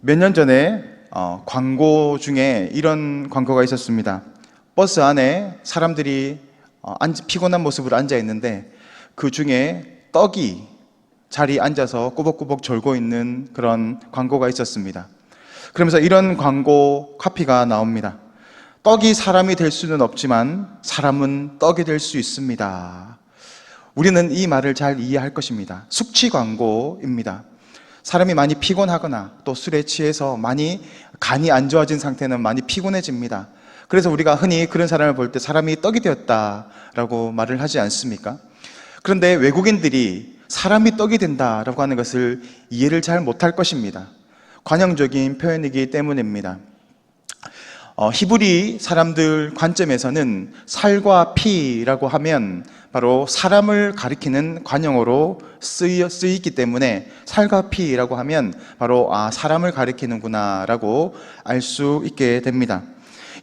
몇 년 전에 광고 중에 이런 광고가 있었습니다. 버스 안에 사람들이 피곤한 모습으로 앉아 있는데 그 중에 떡이 자리에 앉아서 꾸벅꾸벅 졸고 있는 그런 광고가 있었습니다. 그러면서 이런 광고 카피가 나옵니다. 떡이 사람이 될 수는 없지만 사람은 떡이 될 수 있습니다. 우리는 이 말을 잘 이해할 것입니다. 숙취 광고입니다. 사람이 많이 피곤하거나 또 술에 취해서 많이 간이 안 좋아진 상태는 많이 피곤해집니다. 그래서 우리가 흔히 그런 사람을 볼 때 사람이 떡이 되었다라고 말을 하지 않습니까? 그런데 외국인들이 사람이 떡이 된다라고 하는 것을 이해를 잘 못할 것입니다. 관용적인 표현이기 때문입니다. 히브리 사람들 관점에서는 살과 피라고 하면 바로 사람을 가리키는 관용어로 쓰이기 때문에 살과 피라고 하면 바로 사람을 가리키는구나 라고 알 수 있게 됩니다.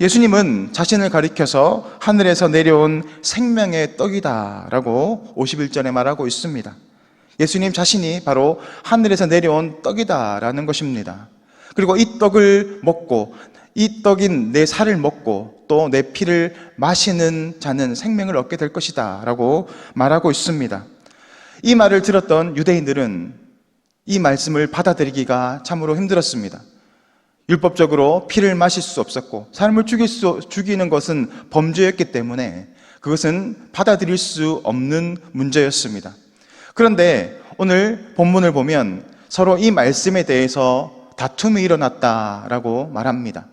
예수님은 자신을 가리켜서 하늘에서 내려온 생명의 떡이다 라고 51절에 말하고 있습니다. 예수님 자신이 바로 하늘에서 내려온 떡이다 라는 것입니다. 그리고 이 떡을 먹고 이 떡인 내 살을 먹고 또 내 피를 마시는 자는 생명을 얻게 될 것이다 라고 말하고 있습니다. 이 말을 들었던 유대인들은 이 말씀을 받아들이기가 참으로 힘들었습니다. 율법적으로 피를 마실 수 없었고 사람을 죽이는 것은 범죄였기 때문에 그것은 받아들일 수 없는 문제였습니다. 그런데 오늘 본문을 보면 서로 이 말씀에 대해서 다툼이 일어났다라고 말합니다.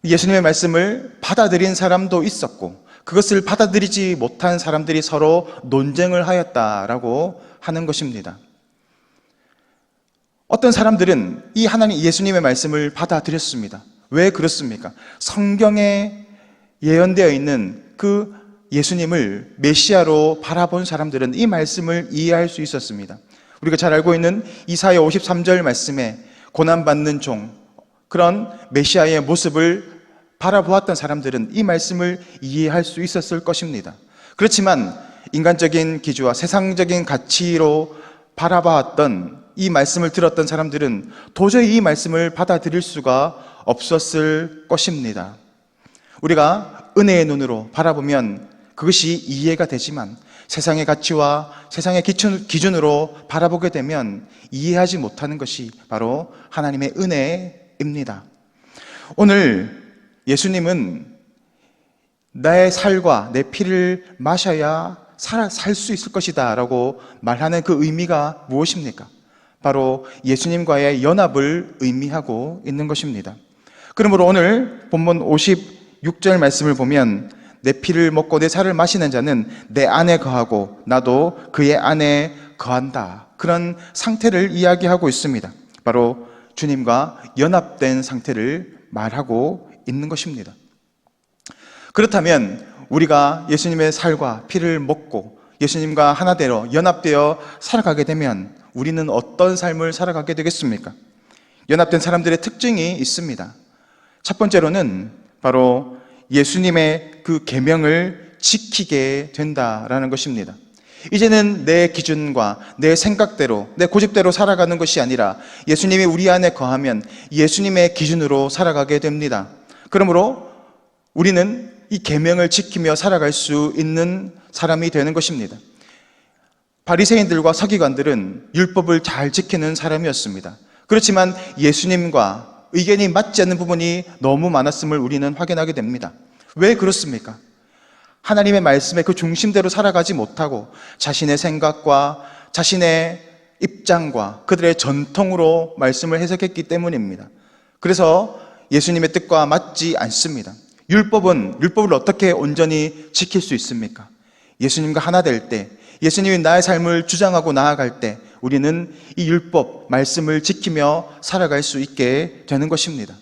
예수님의 말씀을 받아들인 사람도 있었고 그것을 받아들이지 못한 사람들이 서로 논쟁을 하였다라고 하는 것입니다. 어떤 사람들은 이 하나님 예수님의 말씀을 받아들였습니다. 왜 그렇습니까? 성경에 예언되어 있는 그 예수님을 메시아로 바라본 사람들은 이 말씀을 이해할 수 있었습니다. 우리가 잘 알고 있는 이사야 53절 말씀에 고난받는 종, 그런 메시아의 모습을 바라보았던 사람들은 이 말씀을 이해할 수 있었을 것입니다. 그렇지만 인간적인 기준과 세상적인 가치로 바라봤던 이 말씀을 들었던 사람들은 도저히 이 말씀을 받아들일 수가 없었을 것입니다. 우리가 은혜의 눈으로 바라보면 그것이 이해가 되지만 세상의 가치와 세상의 기준으로 바라보게 되면 이해하지 못하는 것이 바로 하나님의 은혜입니다. 오늘 예수님은 나의 살과 내 피를 마셔야 살 수 있을 것이다 라고 말하는 그 의미가 무엇입니까? 바로 예수님과의 연합을 의미하고 있는 것입니다. 그러므로 오늘 본문 56절 말씀을 보면 내 피를 먹고 내 살을 마시는 자는 내 안에 거하고 나도 그의 안에 거한다. 그런 상태를 이야기하고 있습니다. 바로 주님과 연합된 상태를 말하고 있는 것입니다. 그렇다면 우리가 예수님의 살과 피를 먹고 예수님과 하나되어 연합되어 살아가게 되면 우리는 어떤 삶을 살아가게 되겠습니까? 연합된 사람들의 특징이 있습니다. 첫 번째로는 바로 예수님의 그 계명을 지키게 된다라는 것입니다. 이제는 내 기준과 내 생각대로, 내 고집대로 살아가는 것이 아니라 예수님이 우리 안에 거하면 예수님의 기준으로 살아가게 됩니다. 그러므로 우리는 이 계명을 지키며 살아갈 수 있는 사람이 되는 것입니다. 바리새인들과 서기관들은 율법을 잘 지키는 사람이었습니다. 그렇지만 예수님과 의견이 맞지 않는 부분이 너무 많았음을 우리는 확인하게 됩니다. 왜 그렇습니까? 하나님의 말씀의 그 중심대로 살아가지 못하고 자신의 생각과 자신의 입장과 그들의 전통으로 말씀을 해석했기 때문입니다. 그래서 예수님의 뜻과 맞지 않습니다. 율법을 어떻게 온전히 지킬 수 있습니까? 예수님과 하나 될 때, 예수님이 나의 삶을 주장하고 나아갈 때 우리는 이 율법, 말씀을 지키며 살아갈 수 있게 되는 것입니다.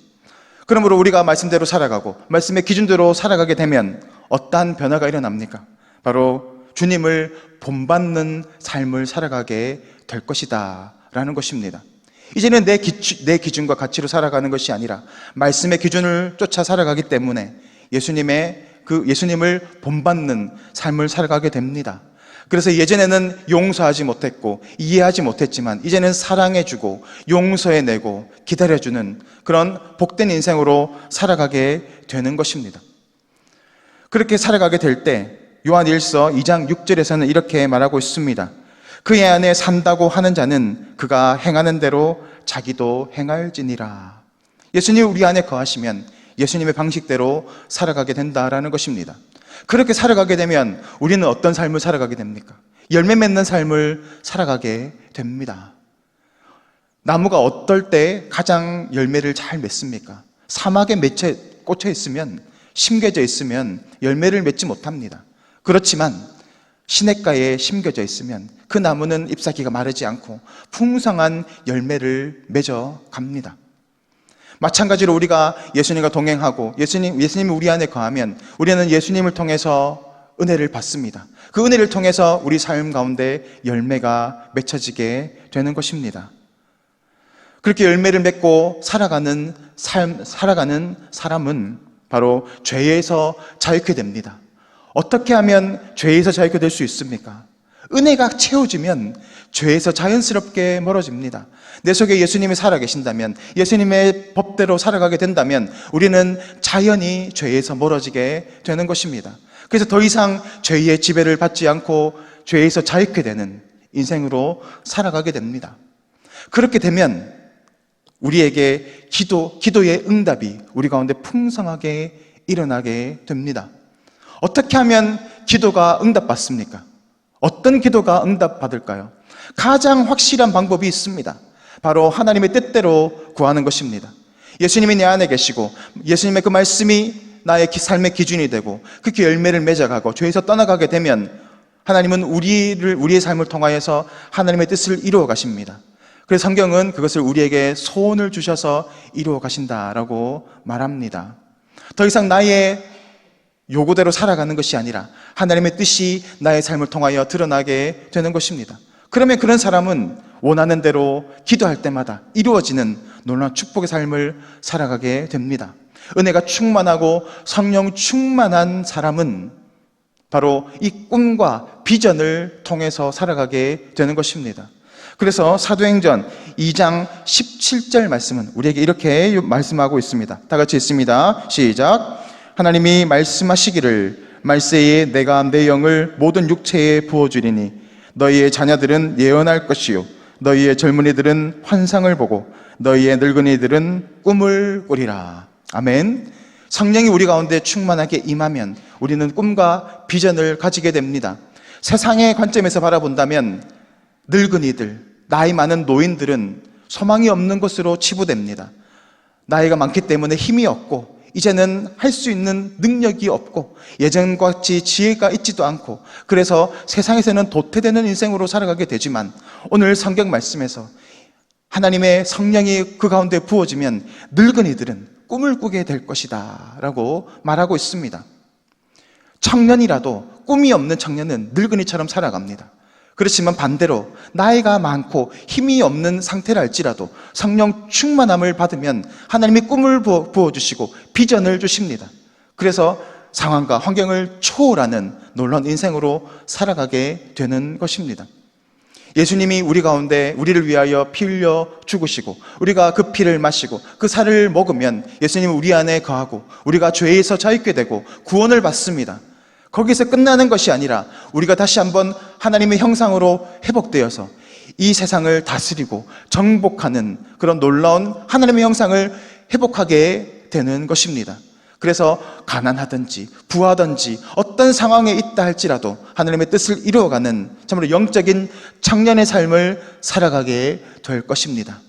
그러므로 우리가 말씀대로 살아가고 말씀의 기준대로 살아가게 되면 어떠한 변화가 일어납니까? 바로 주님을 본받는 삶을 살아가게 될 것이다 라는 것입니다. 이제는 내 기준과 가치로 살아가는 것이 아니라 말씀의 기준을 쫓아 살아가기 때문에 예수님을 본받는 삶을 살아가게 됩니다. 그래서 예전에는 용서하지 못했고 이해하지 못했지만 이제는 사랑해주고 용서해내고 기다려주는 그런 복된 인생으로 살아가게 되는 것입니다. 그렇게 살아가게 될 때 요한 1서 2장 6절에서는 이렇게 말하고 있습니다. 그의 안에 산다고 하는 자는 그가 행하는 대로 자기도 행할지니라. 예수님이 우리 안에 거하시면 예수님의 방식대로 살아가게 된다라는 것입니다. 그렇게 살아가게 되면 우리는 어떤 삶을 살아가게 됩니까? 열매 맺는 삶을 살아가게 됩니다. 나무가 어떨 때 가장 열매를 잘 맺습니까? 사막에 꽂혀 있으면, 심겨져 있으면 열매를 맺지 못합니다. 그렇지만 시냇가에 심겨져 있으면 그 나무는 잎사귀가 마르지 않고 풍성한 열매를 맺어 갑니다. 마찬가지로 우리가 예수님과 동행하고 예수님이 우리 안에 거하면 우리는 예수님을 통해서 은혜를 받습니다. 그 은혜를 통해서 우리 삶 가운데 열매가 맺혀지게 되는 것입니다. 그렇게 열매를 맺고 살아가는 사람은 바로 죄에서 자유케 됩니다. 어떻게 하면 죄에서 자유케 될 수 있습니까? 은혜가 채워지면 죄에서 자연스럽게 멀어집니다. 내 속에 예수님이 살아계신다면, 예수님의 법대로 살아가게 된다면 우리는 자연히 죄에서 멀어지게 되는 것입니다. 그래서 더 이상 죄의 지배를 받지 않고 죄에서 자유케 되는 인생으로 살아가게 됩니다. 그렇게 되면 우리에게 기도의 응답이 우리 가운데 풍성하게 일어나게 됩니다. 어떻게 하면 기도가 응답받습니까? 어떤 기도가 응답받을까요? 가장 확실한 방법이 있습니다. 바로 하나님의 뜻대로 구하는 것입니다. 예수님이 내 안에 계시고 예수님의 그 말씀이 나의 삶의 기준이 되고 그렇게 열매를 맺어가고 죄에서 떠나가게 되면 하나님은 우리의 삶을 통하여서 하나님의 뜻을 이루어 가십니다. 그래서 성경은 그것을 우리에게 소원을 주셔서 이루어 가신다라고 말합니다. 더 이상 나의 요구대로 살아가는 것이 아니라 하나님의 뜻이 나의 삶을 통하여 드러나게 되는 것입니다. 그러면 그런 사람은 원하는 대로 기도할 때마다 이루어지는 놀라운 축복의 삶을 살아가게 됩니다. 은혜가 충만하고 성령 충만한 사람은 바로 이 꿈과 비전을 통해서 살아가게 되는 것입니다. 그래서 사도행전 2장 17절 말씀은 우리에게 이렇게 말씀하고 있습니다. 다 같이 읽습니다. 시작. 하나님이 말씀하시기를 말세에 내가 내 영을 모든 육체에 부어주리니 너희의 자녀들은 예언할 것이요 너희의 젊은이들은 환상을 보고 너희의 늙은이들은 꿈을 꾸리라. 아멘. 성령이 우리 가운데 충만하게 임하면 우리는 꿈과 비전을 가지게 됩니다. 세상의 관점에서 바라본다면 늙은이들, 나이 많은 노인들은 소망이 없는 것으로 치부됩니다. 나이가 많기 때문에 힘이 없고 이제는 할 수 있는 능력이 없고 예전과 같이 지혜가 있지도 않고 그래서 세상에서는 도태되는 인생으로 살아가게 되지만 오늘 성경 말씀에서 하나님의 성령이 그 가운데 부어지면 늙은이들은 꿈을 꾸게 될 것이다 라고 말하고 있습니다. 청년이라도 꿈이 없는 청년은 늙은이처럼 살아갑니다. 그렇지만 반대로 나이가 많고 힘이 없는 상태라 할지라도 성령 충만함을 받으면 하나님이 꿈을 부어주시고 비전을 주십니다. 그래서 상황과 환경을 초월하는 놀라운 인생으로 살아가게 되는 것입니다. 예수님이 우리 가운데 우리를 위하여 피 흘려 죽으시고 우리가 그 피를 마시고 그 살을 먹으면 예수님은 우리 안에 거하고 우리가 죄에서 자유케 되고 구원을 받습니다. 거기서 끝나는 것이 아니라 우리가 다시 한번 하나님의 형상으로 회복되어서 이 세상을 다스리고 정복하는 그런 놀라운 하나님의 형상을 회복하게 되는 것입니다. 그래서 가난하든지 부하든지 어떤 상황에 있다 할지라도 하나님의 뜻을 이루어가는 참으로 영적인 청년의 삶을 살아가게 될 것입니다.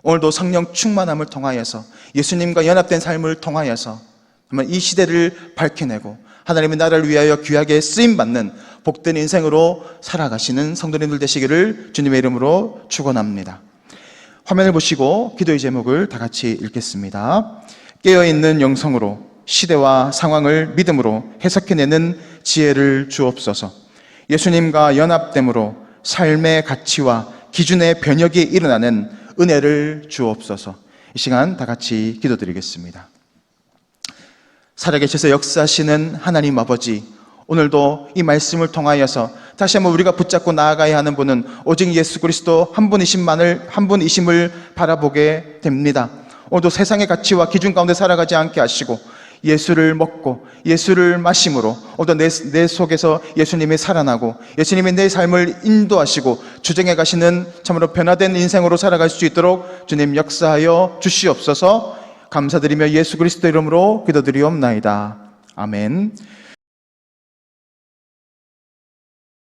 오늘도 성령 충만함을 통하여서 예수님과 연합된 삶을 통하여서 정말 이 시대를 밝혀내고 하나님의 나라를 위하여 귀하게 쓰임받는 복된 인생으로 살아가시는 성도님들 되시기를 주님의 이름으로 축원합니다. 화면을 보시고 기도의 제목을 다 같이 읽겠습니다. 깨어있는 영성으로 시대와 상황을 믿음으로 해석해내는 지혜를 주옵소서. 예수님과 연합됨으로 삶의 가치와 기준의 변혁이 일어나는 은혜를 주옵소서. 이 시간 다 같이 기도드리겠습니다. 살아계셔서 역사하시는 하나님 아버지, 오늘도 이 말씀을 통하여서 다시 한번 우리가 붙잡고 나아가야 하는 분은 오직 예수 그리스도 한 분이심을 바라보게 됩니다. 오늘도 세상의 가치와 기준 가운데 살아가지 않게 하시고 예수를 먹고 예수를 마심으로 오늘도 내 속에서 예수님이 살아나고 예수님이 내 삶을 인도하시고 주정해 가시는 참으로 변화된 인생으로 살아갈 수 있도록 주님 역사하여 주시옵소서. 감사드리며 예수 그리스도 이름으로 기도드리옵나이다. 아멘.